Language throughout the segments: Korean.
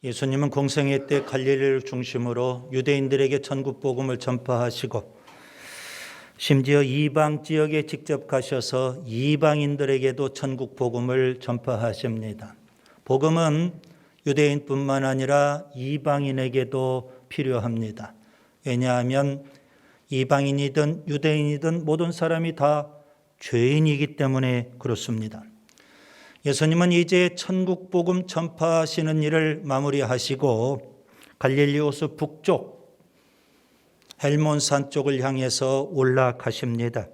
예수님은 공생애 때 갈릴리를 중심으로 유대인들에게 천국 복음을 전파하시고 심지어 이방 지역에 직접 가셔서 이방인들에게도 천국 복음을 전파하십니다. 복음은 유대인뿐만 아니라 이방인에게도 필요합니다. 왜냐하면 이방인이든 유대인이든 모든 사람이 다 죄인이기 때문에 그렇습니다. 예수님은 이제 천국 복음 전파하시는 일을 마무리하시고 갈릴리 호수 북쪽 헬몬산 쪽을 향해서 올라가십니다.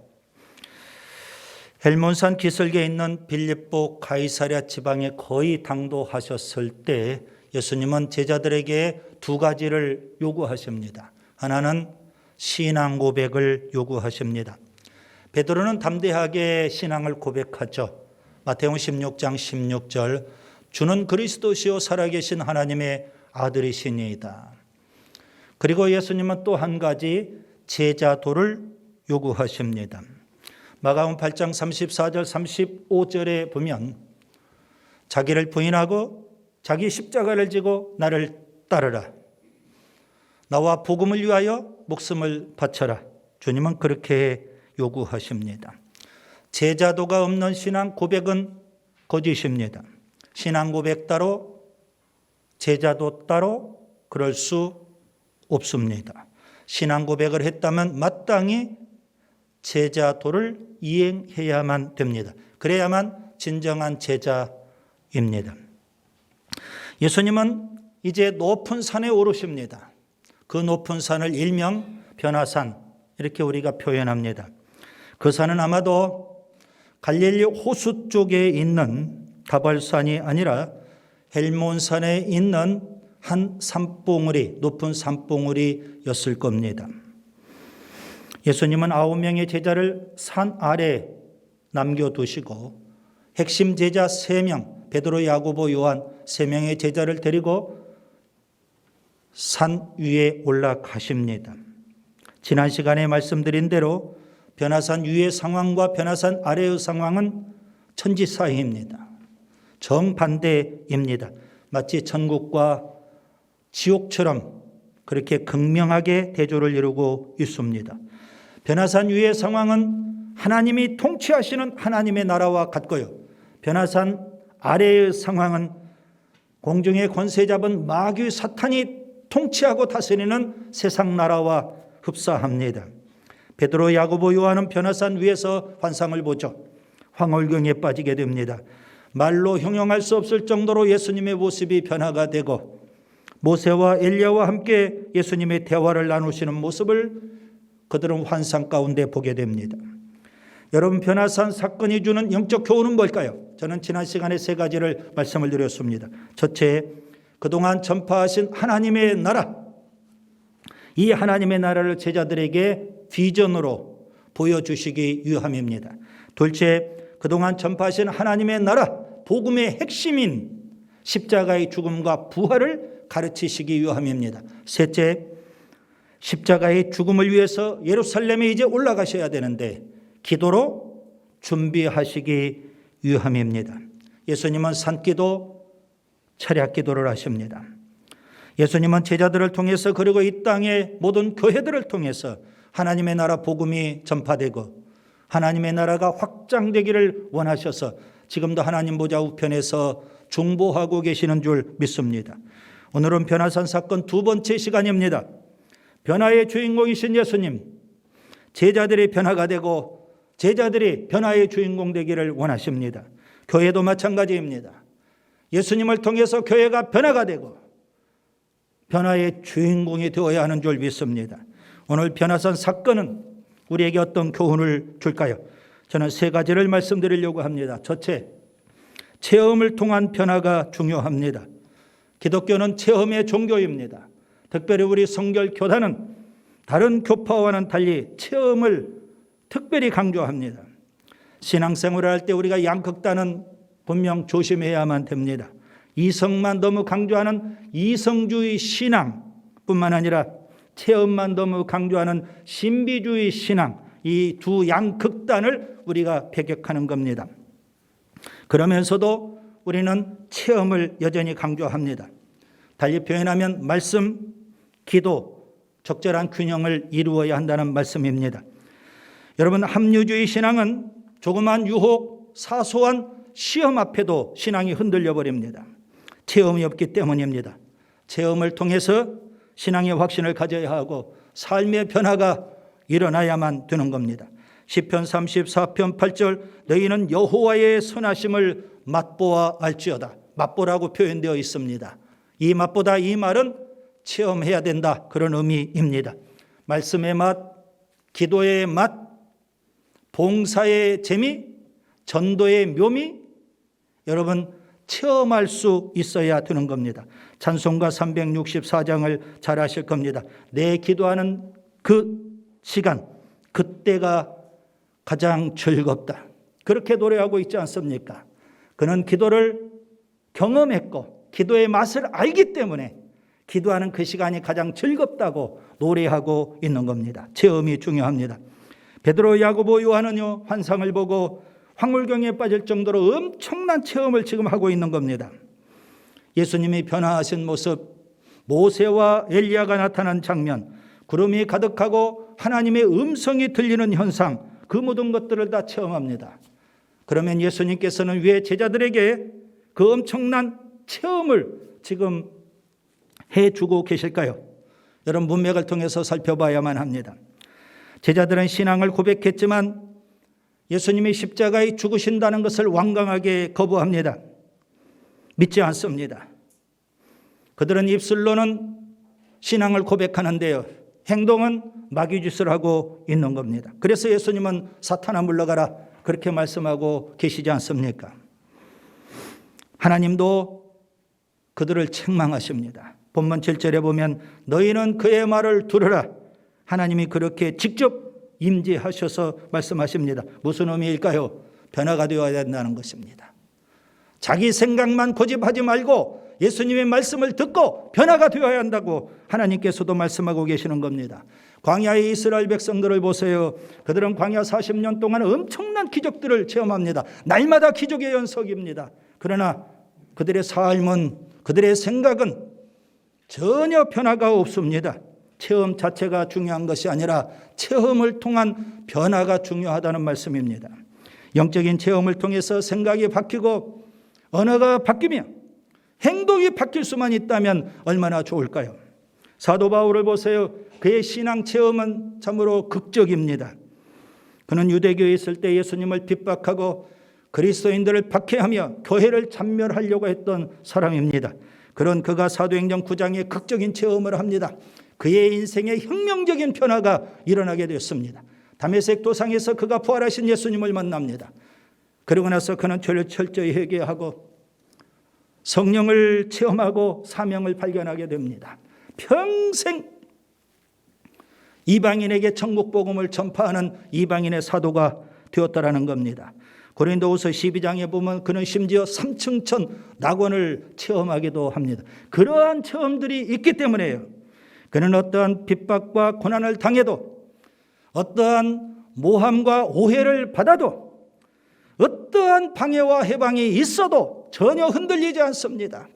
헬몬산 기슭에 있는 빌립보 가이사랴 지방에 거의 당도하셨을 때 예수님은 제자들에게 두 가지를 요구하십니다. 하나는 신앙 고백을 요구하십니다. 베드로는 담대하게 신앙을 고백하죠. 마태복음 16장 16절 주는 그리스도시요 살아계신 하나님의 아들이시니이다. 그리고 예수님은 또 한 가지 제자도를 요구하십니다. 마가복음 8장 34절 35절에 보면 자기를 부인하고 자기 십자가를 지고 나를 따르라. 나와 복음을 위하여 목숨을 바쳐라. 주님은 그렇게 요구하십니다. 제자도가 없는 신앙 고백은 거짓입니다. 신앙 고백 따로 제자도 따로 그럴 수 없습니다. 신앙 고백을 했다면 마땅히 제자도를 이행해야만 됩니다. 그래야만 진정한 제자입니다. 예수님은 이제 높은 산에 오르십니다. 그 높은 산을 일명 변화산 이렇게 우리가 표현합니다. 그 산은 아마도 갈릴리 호수 쪽에 있는 가발산이 아니라 헬몬산에 있는 한 산봉우리, 높은 산봉우리였을 겁니다. 예수님은 9명의 제자를 산 아래 남겨두시고 핵심 제자 3명, 베드로, 야고보, 요한 3명의 제자를 데리고 산 위에 올라가십니다. 지난 시간에 말씀드린 대로 변화산 위의 상황과 변화산 아래의 상황은 천지사이입니다. 정반대입니다. 마치 천국과 지옥처럼 그렇게 극명하게 대조를 이루고 있습니다. 변화산 위의 상황은 하나님이 통치하시는 하나님의 나라와 같고요. 변화산 아래의 상황은 공중의 권세 잡은 마귀 사탄이 통치하고 다스리는 세상 나라와 흡사합니다. 베드로, 야고보, 요한은 변화산 위에서 환상을 보죠. 황홀경에 빠지게 됩니다. 말로 형용할 수 없을 정도로 예수님의 모습이 변화가 되고 모세와 엘리야와 함께 예수님의 대화를 나누시는 모습을 그들은 환상 가운데 보게 됩니다. 여러분, 변화산 사건이 주는 영적 교훈은 뭘까요? 저는 지난 시간에 3가지를 말씀을 드렸습니다. 첫째, 그동안 전파하신 하나님의 나라, 이 하나님의 나라를 제자들에게 비전으로 보여주시기 위함입니다. 둘째, 그동안 전파하신 하나님의 나라, 복음의 핵심인 십자가의 죽음과 부활을 가르치시기 위함입니다. 셋째, 십자가의 죽음을 위해서 예루살렘에 이제 올라가셔야 되는데 기도로 준비하시기 위함입니다. 예수님은 산기도, 철야기도를 하십니다. 예수님은 제자들을 통해서 그리고 이 땅의 모든 교회들을 통해서 하나님의 나라 복음이 전파되고 하나님의 나라가 확장되기를 원하셔서 지금도 하나님 보좌 우편에서 중보하고 계시는 줄 믿습니다. 오늘은 변화산 사건 2번째 시간입니다. 변화의 주인공이신 예수님, 제자들이 변화가 되고 제자들이 변화의 주인공 되기를 원하십니다. 교회도 마찬가지입니다. 예수님을 통해서 교회가 변화가 되고 변화의 주인공이 되어야 하는 줄 믿습니다. 오늘 변화산 사건은 우리에게 어떤 교훈을 줄까요? 저는 3가지를 말씀드리려고 합니다. 첫째, 체험을 통한 변화가 중요합니다. 기독교는 체험의 종교입니다. 특별히 우리 성결교단은 다른 교파와는 달리 체험을 특별히 강조합니다. 신앙생활을 할 때 우리가 양극단은 분명 조심해야만 됩니다. 이성만 너무 강조하는 이성주의 신앙뿐만 아니라 체험만 너무 강조하는 신비주의 신앙, 이 두 양극단을 우리가 배격하는 겁니다. 그러면서도 우리는 체험을 여전히 강조합니다. 달리 표현하면 말씀, 기도, 적절한 균형을 이루어야 한다는 말씀입니다. 여러분, 합리주의 신앙은 조그만 유혹, 사소한 시험 앞에도 신앙이 흔들려 버립니다. 체험이 없기 때문입니다. 체험을 통해서 신앙의 확신을 가져야 하고 삶의 변화가 일어나야만 되는 겁니다. 시편 34편 8절 너희는 여호와의 선하심을 맛보아 알지어다. 맛보라고 표현되어 있습니다. 이 맛보다 이 말은 체험해야 된다, 그런 의미입니다. 말씀의 맛, 기도의 맛, 봉사의 재미, 전도의 묘미, 여러분 체험할 수 있어야 되는 겁니다. 찬송가 364장을 잘 아실 겁니다. 내 기도하는 그 시간, 그때가 가장 즐겁다, 그렇게 노래하고 있지 않습니까? 그는 기도를 경험했고 기도의 맛을 알기 때문에 기도하는 그 시간이 가장 즐겁다고 노래하고 있는 겁니다. 체험이 중요합니다. 베드로, 야고보, 요한은요 환상을 보고 황홀경에 빠질 정도로 엄청난 체험을 지금 하고 있는 겁니다. 예수님이 변화하신 모습, 모세와 엘리야가 나타난 장면, 구름이 가득하고 하나님의 음성이 들리는 현상, 그 모든 것들을 다 체험합니다. 그러면 예수님께서는 왜 제자들에게 그 엄청난 체험을 지금 해주고 계실까요? 여러분, 문맥을 통해서 살펴봐야만 합니다. 제자들은 신앙을 고백했지만 예수님이 십자가에 죽으신다는 것을 완강하게 거부합니다. 믿지 않습니다. 그들은 입술로는 신앙을 고백하는데요, 행동은 마귀짓을 하고 있는 겁니다. 그래서 예수님은 사탄아 물러가라, 그렇게 말씀하고 계시지 않습니까? 하나님도 그들을 책망하십니다. 본문 7절에 보면 너희는 그의 말을 들으라. 하나님이 그렇게 직접 임재하셔서 말씀하십니다. 무슨 의미일까요? 변화가 되어야 된다는 것입니다. 자기 생각만 고집하지 말고 예수님의 말씀을 듣고 변화가 되어야 한다고 하나님께서도 말씀하고 계시는 겁니다. 광야의 이스라엘 백성들을 보세요. 그들은 광야 40년 동안 엄청난 기적들을 체험합니다. 날마다 기적의 연속입니다. 그러나 그들의 삶은, 그들의 생각은 전혀 변화가 없습니다. 체험 자체가 중요한 것이 아니라 체험을 통한 변화가 중요하다는 말씀입니다. 영적인 체험을 통해서 생각이 바뀌고 언어가 바뀌며 행동이 바뀔 수만 있다면 얼마나 좋을까요? 사도 바울을 보세요. 그의 신앙 체험은 참으로 극적입니다. 그는 유대교에 있을 때 예수님을 핍박하고 그리스도인들을 박해하며 교회를 잔멸하려고 했던 사람입니다. 그런 그가 사도행전 9장에 극적인 체험을 합니다. 그의 인생에 혁명적인 변화가 일어나게 됐습니다. 다메섹 도상에서 그가 부활하신 예수님을 만납니다. 그러고 나서 그는 죄를 철저히 회개하고 성령을 체험하고 사명을 발견하게 됩니다. 평생 이방인에게 천국 복음을 전파하는 이방인의 사도가 되었다라는 겁니다. 고린도후서 12장에 보면 그는 심지어 3층천 낙원을 체험하기도 합니다. 그러한 체험들이 있기 때문에요. 그는 어떠한 핍박과 고난을 당해도, 어떠한 모함과 오해를 받아도, 어떠한 방해와 해방이 있어도 전혀 흔들리지 않습니다.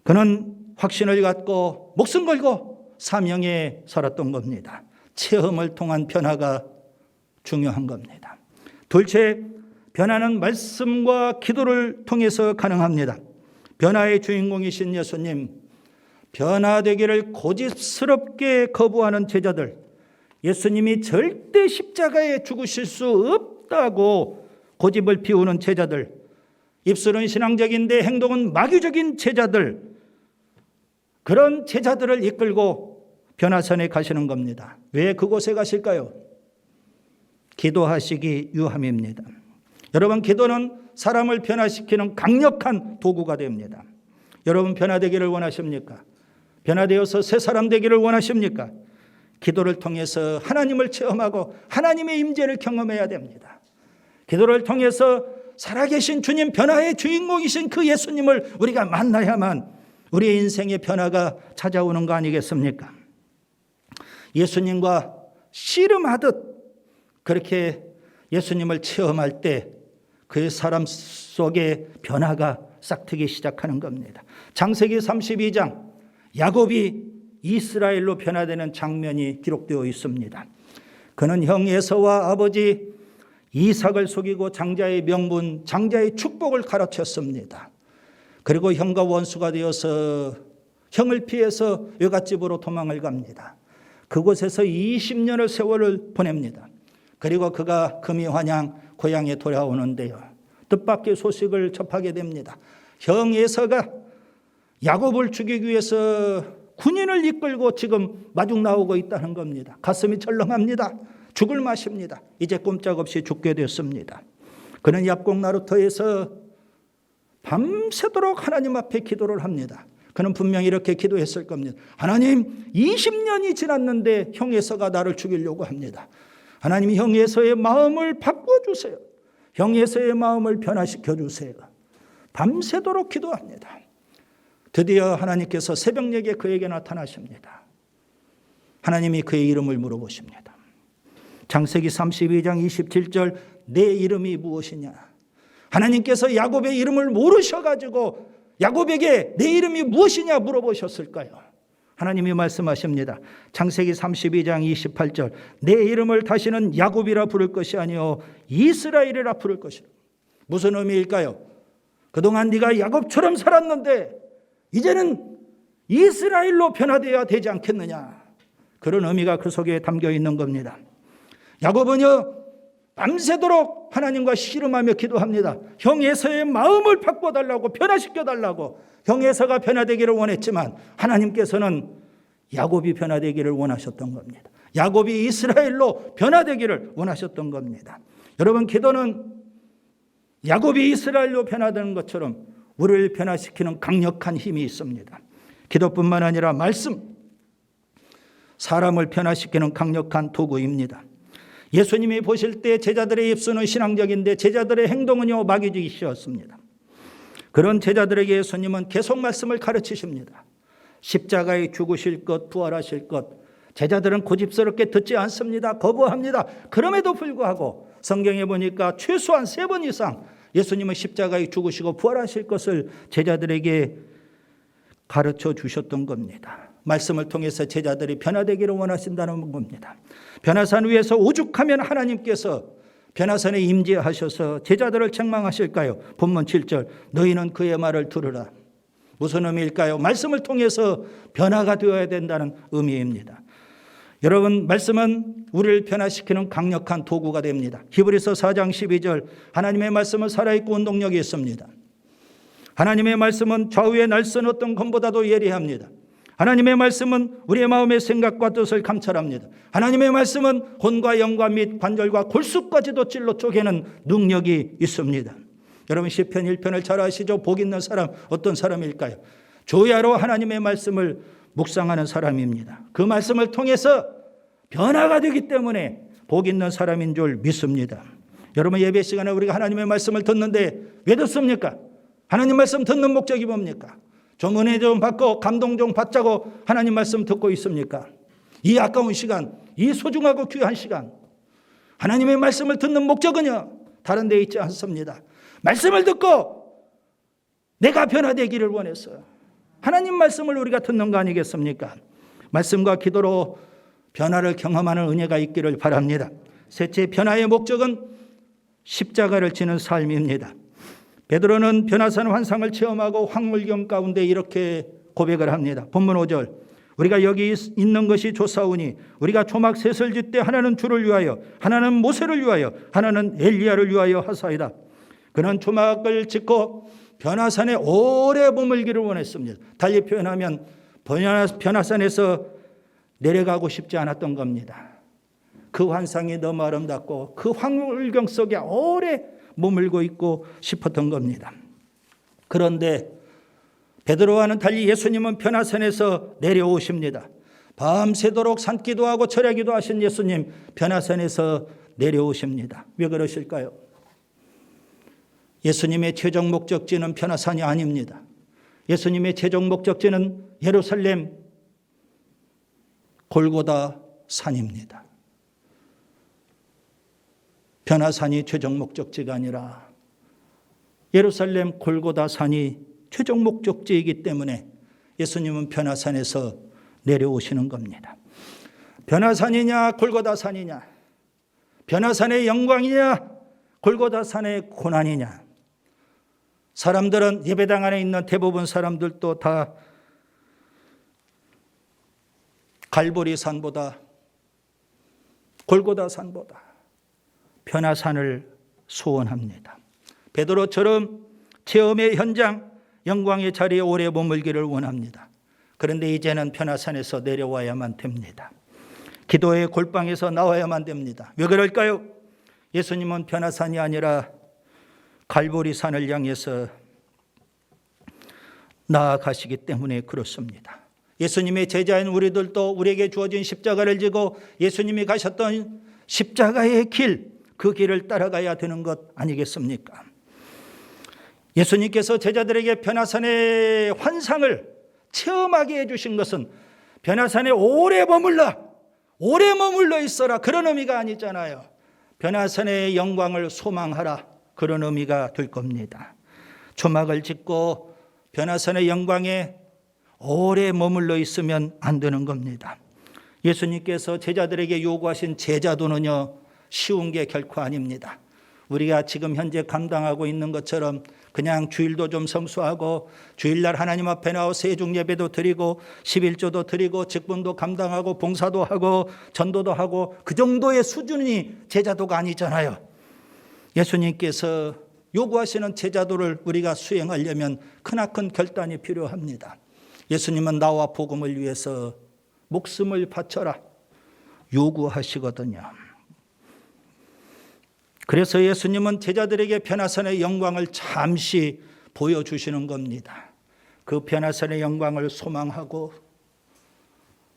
그는 확신을 갖고 목숨 걸고 사명에 살았던 겁니다. 체험을 통한 변화가 중요한 겁니다. 둘째, 변화는 말씀과 기도를 통해서 가능합니다. 변화의 주인공이신 예수님, 변화되기를 고집스럽게 거부하는 제자들, 예수님이 절대 십자가에 죽으실 수 없다고 고집을 피우는 제자들, 입술은 신앙적인데 행동은 마귀적인 제자들, 그런 제자들을 이끌고 변화선에 가시는 겁니다. 왜 그곳에 가실까요? 기도하시기 유함입니다. 여러분, 기도는 사람을 변화시키는 강력한 도구가 됩니다. 여러분, 변화되기를 원하십니까? 변화되어서 새 사람 되기를 원하십니까? 기도를 통해서 하나님을 체험하고 하나님의 임재를 경험해야 됩니다. 기도를 통해서 살아계신 주님, 변화의 주인공이신 그 예수님을 우리가 만나야만 우리의 인생의 변화가 찾아오는 거 아니겠습니까? 예수님과 씨름하듯 그렇게 예수님을 체험할 때 그 사람 속에 변화가 싹트기 시작하는 겁니다. 창세기 32장 야곱이 이스라엘로 변화되는 장면이 기록되어 있습니다. 그는 형 에서와 아버지 이삭을 속이고 장자의 명분, 장자의 축복을 가르쳤습니다. 그리고 형과 원수가 되어서 형을 피해서 외갓집으로 도망을 갑니다. 그곳에서 20년의 세월을 보냅니다. 그리고 그가 금이환양 고향에 돌아오는데요, 뜻밖의 소식을 접하게 됩니다. 형 에서가 야곱을 죽이기 위해서 군인을 이끌고 지금 마중 나오고 있다는 겁니다. 가슴이 철렁합니다. 죽을 맛입니다. 이제 꼼짝없이 죽게 됐습니다. 그는 약곡 나루터에서 밤새도록 하나님 앞에 기도를 합니다. 그는 분명히 이렇게 기도했을 겁니다. 하나님, 20년이 지났는데 형 에서가 나를 죽이려고 합니다. 하나님, 형 에서의 마음을 바꿔주세요. 형 에서의 마음을 변화시켜 주세요. 밤새도록 기도합니다. 드디어 하나님께서 새벽녘에 그에게 나타나십니다. 하나님이 그의 이름을 물어보십니다. 창세기 32장 27절, 내 이름이 무엇이냐? 하나님께서 야곱의 이름을 모르셔가지고 야곱에게 내 이름이 무엇이냐 물어보셨을까요? 하나님이 말씀하십니다. 창세기 32장 28절, 내 이름을 다시는 야곱이라 부를 것이 아니요 이스라엘이라 부를 것이라. 무슨 의미일까요? 그동안 네가 야곱처럼 살았는데 이제는 이스라엘로 변화되어야 되지 않겠느냐, 그런 의미가 그 속에 담겨 있는 겁니다. 야곱은요, 밤새도록 하나님과 씨름하며 기도합니다. 형 에서의 마음을 바꿔달라고, 변화시켜달라고. 형 에서가 변화되기를 원했지만 하나님께서는 야곱이 변화되기를 원하셨던 겁니다. 야곱이 이스라엘로 변화되기를 원하셨던 겁니다. 여러분, 기도는 야곱이 이스라엘로 변화되는 것처럼 우리를 변화시키는 강력한 힘이 있습니다. 기도뿐만 아니라 말씀, 사람을 변화시키는 강력한 도구입니다. 예수님이 보실 때 제자들의 입술은 신앙적인데 제자들의 행동은요, 마귀적이셨습니다. 그런 제자들에게 예수님은 계속 말씀을 가르치십니다. 십자가에 죽으실 것, 부활하실 것. 제자들은 고집스럽게 듣지 않습니다. 거부합니다. 그럼에도 불구하고 성경에 보니까 최소한 3번 이상 예수님은 십자가에 죽으시고 부활하실 것을 제자들에게 가르쳐 주셨던 겁니다. 말씀을 통해서 제자들이 변화되기를 원하신다는 겁니다. 변화산 위에서 오죽하면 하나님께서 변화산에 임재하셔서 제자들을 책망하실까요? 본문 7절, 너희는 그의 말을 들으라. 무슨 의미일까요? 말씀을 통해서 변화가 되어야 된다는 의미입니다. 여러분, 말씀은 우리를 변화시키는 강력한 도구가 됩니다. 히브리서 4장 12절, 하나님의 말씀은 살아있고 운동력이 있습니다. 하나님의 말씀은 좌우의 날선 어떤 검보다도 예리합니다. 하나님의 말씀은 우리의 마음의 생각과 뜻을 감찰합니다. 하나님의 말씀은 혼과 영과 및 관절과 골수까지도 찔러 쪼개는 능력이 있습니다. 여러분, 시편 1편을 잘 아시죠? 복 있는 사람 어떤 사람일까요? 조야로 하나님의 말씀을 묵상하는 사람입니다. 그 말씀을 통해서 변화가 되기 때문에 복 있는 사람인 줄 믿습니다. 여러분, 예배 시간에 우리가 하나님의 말씀을 듣는데 왜 듣습니까? 하나님 말씀 듣는 목적이 뭡니까? 좀 은혜 좀 받고 감동 좀 받자고 하나님 말씀 듣고 있습니까? 이 아까운 시간, 이 소중하고 귀한 시간, 하나님의 말씀을 듣는 목적은요, 다른 데 있지 않습니다. 말씀을 듣고 내가 변화되기를 원했어요. 하나님 말씀을 우리가 듣는 거 아니겠습니까? 말씀과 기도로 변화를 경험하는 은혜가 있기를 바랍니다. 셋째, 변화의 목적은 십자가를 지는 삶입니다. 베드로는 변화산 환상을 체험하고 황홀경 가운데 이렇게 고백을 합니다. 본문 5절, 우리가 여기 있는 것이 좋사오니 우리가 초막 셋을 짓되 하나는 주를 위하여, 하나는 모세를 위하여, 하나는 엘리야를 위하여 하사이다. 그는 초막을 짓고 변화산에 오래 머물기를 원했습니다. 달리 표현하면 변화산에서 내려가고 싶지 않았던 겁니다. 그 환상이 너무 아름답고 그 황홀경 속에 오래 머물고 있고 싶었던 겁니다. 그런데 베드로와는 달리 예수님은 변화산에서 내려오십니다. 밤새도록 산기도하고 철야기도 하신 예수님, 변화산에서 내려오십니다. 왜 그러실까요? 예수님의 최종 목적지는 변화산이 아닙니다. 예수님의 최종 목적지는 예루살렘 골고다 산입니다. 변화산이 최종 목적지가 아니라 예루살렘 골고다 산이 최종 목적지이기 때문에 예수님은 변화산에서 내려오시는 겁니다. 변화산이냐 골고다 산이냐, 변화산의 영광이냐 골고다 산의 고난이냐. 사람들은, 예배당 안에 있는 대부분 사람들도 다 갈보리 산보다, 골고다 산보다 변화산을 소원합니다. 베드로처럼 체험의 현장, 영광의 자리에 오래 머물기를 원합니다. 그런데 이제는 변화산에서 내려와야만 됩니다. 기도의 골방에서 나와야만 됩니다. 왜 그럴까요? 예수님은 변화산이 아니라 갈보리산을 향해서 나아가시기 때문에 그렇습니다. 예수님의 제자인 우리들도 우리에게 주어진 십자가를 지고 예수님이 가셨던 십자가의 길, 그 길을 따라가야 되는 것 아니겠습니까? 예수님께서 제자들에게 변화산의 환상을 체험하게 해주신 것은 변화산에 오래 머물러 있어라, 그런 의미가 아니잖아요. 변화산의 영광을 소망하라, 그런 의미가 될 겁니다. 초막을 짓고 변화산의 영광에 오래 머물러 있으면 안 되는 겁니다. 예수님께서 제자들에게 요구하신 제자도는요, 쉬운 게 결코 아닙니다. 우리가 지금 현재 감당하고 있는 것처럼 그냥 주일도 좀 성수하고 주일날 하나님 앞에 나와 세중예배도 드리고 11조도 드리고 직분도 감당하고 봉사도 하고 전도도 하고 그 정도의 수준이 제자도가 아니잖아요. 예수님께서 요구하시는 제자도를 우리가 수행하려면 크나큰 결단이 필요합니다. 예수님은 나와 복음을 위해서 목숨을 바쳐라 요구하시거든요. 그래서 예수님은 제자들에게 변화산의 영광을 잠시 보여주시는 겁니다. 그 변화산의 영광을 소망하고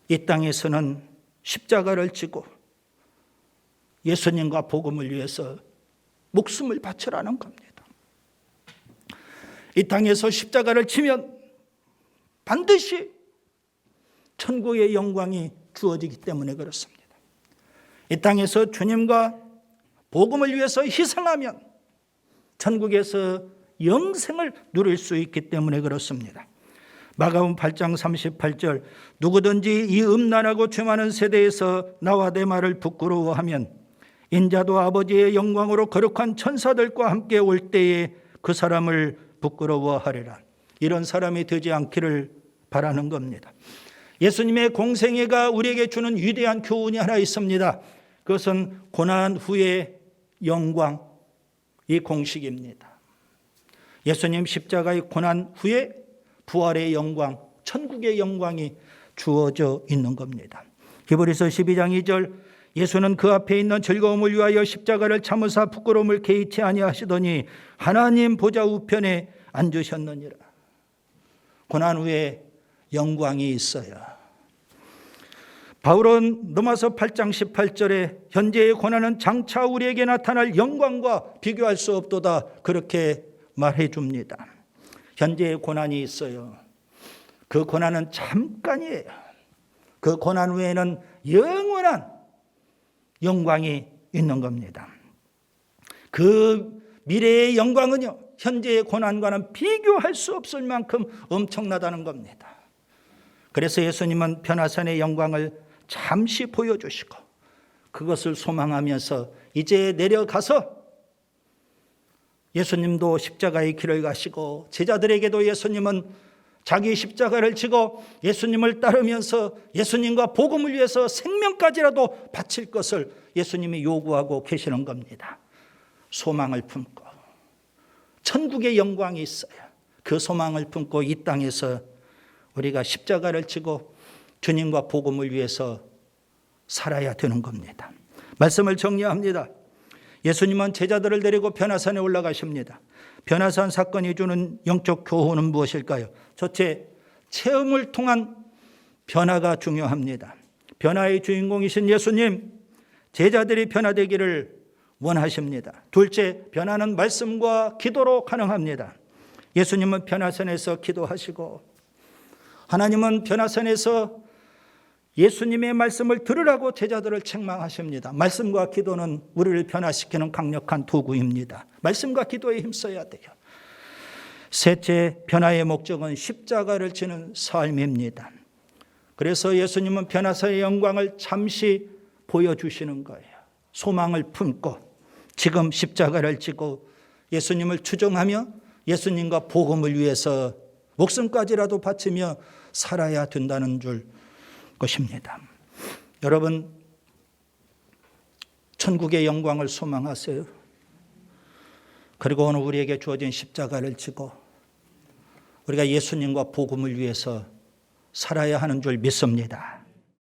이 땅에서는 십자가를 지고 예수님과 복음을 위해서 목숨을 바치라는 겁니다. 이 땅에서 십자가를 치면 반드시 천국의 영광이 주어지기 때문에 그렇습니다. 이 땅에서 주님과 복음을 위해서 희생하면 천국에서 영생을 누릴 수 있기 때문에 그렇습니다. 마가복음 8장 38절, 누구든지 이 음란하고 죄 많은 세대에서 나와 내 말을 부끄러워하면 인자도 아버지의 영광으로 거룩한 천사들과 함께 올 때에 그 사람을 부끄러워하리라. 이런 사람이 되지 않기를 바라는 겁니다. 예수님의 공생애가 우리에게 주는 위대한 교훈이 하나 있습니다. 그것은 고난 후의 영광, 이 공식입니다. 예수님 십자가의 고난 후에 부활의 영광, 천국의 영광이 주어져 있는 겁니다. 히브리서 12장 2절, 예수는 그 앞에 있는 즐거움을 위하여 십자가를 참으사 부끄러움을 개의치 아니하시더니 하나님 보좌 우편에 앉으셨느니라. 고난 후에 영광이 있어요. 바울은 로마서 8장 18절에 현재의 고난은 장차 우리에게 나타날 영광과 비교할 수 없도다, 그렇게 말해 줍니다. 현재의 고난이 있어요. 그 고난은 잠깐이에요. 그 고난 후에는 영원한 영광이 있는 겁니다. 그 미래의 영광은요, 현재의 고난과는 비교할 수 없을 만큼 엄청나다는 겁니다. 그래서 예수님은 변화산의 영광을 잠시 보여주시고 그것을 소망하면서 이제 내려가서 예수님도 십자가의 길을 가시고 제자들에게도 예수님은 자기 십자가를 지고 예수님을 따르면서 예수님과 복음을 위해서 생명까지라도 바칠 것을 예수님이 요구하고 계시는 겁니다. 소망을 품고 천국의 영광이 있어요. 그 소망을 품고 이 땅에서 우리가 십자가를 지고 주님과 복음을 위해서 살아야 되는 겁니다. 말씀을 정리합니다. 예수님은 제자들을 데리고 변화산에 올라가십니다. 변화산 사건이 주는 영적 교훈은 무엇일까요? 첫째, 체험을 통한 변화가 중요합니다. 변화의 주인공이신 예수님, 제자들이 변화되기를 원하십니다. 둘째, 변화는 말씀과 기도로 가능합니다. 예수님은 변화산에서 기도하시고 하나님은 변화산에서 예수님의 말씀을 들으라고 제자들을 책망하십니다. 말씀과 기도는 우리를 변화시키는 강력한 도구입니다. 말씀과 기도에 힘써야 돼요. 셋째, 변화의 목적은 십자가를 지는 삶입니다. 그래서 예수님은 변화사의 영광을 잠시 보여주시는 거예요. 소망을 품고 지금 십자가를 지고 예수님을 추종하며 예수님과 복음을 위해서 목숨까지라도 바치며 살아야 된다는 줄 것입니다. 여러분, 천국의 영광을 소망하세요. 그리고 오늘 우리에게 주어진 십자가를 지고 우리가 예수님과 복음을 위해서 살아야 하는 줄 믿습니다.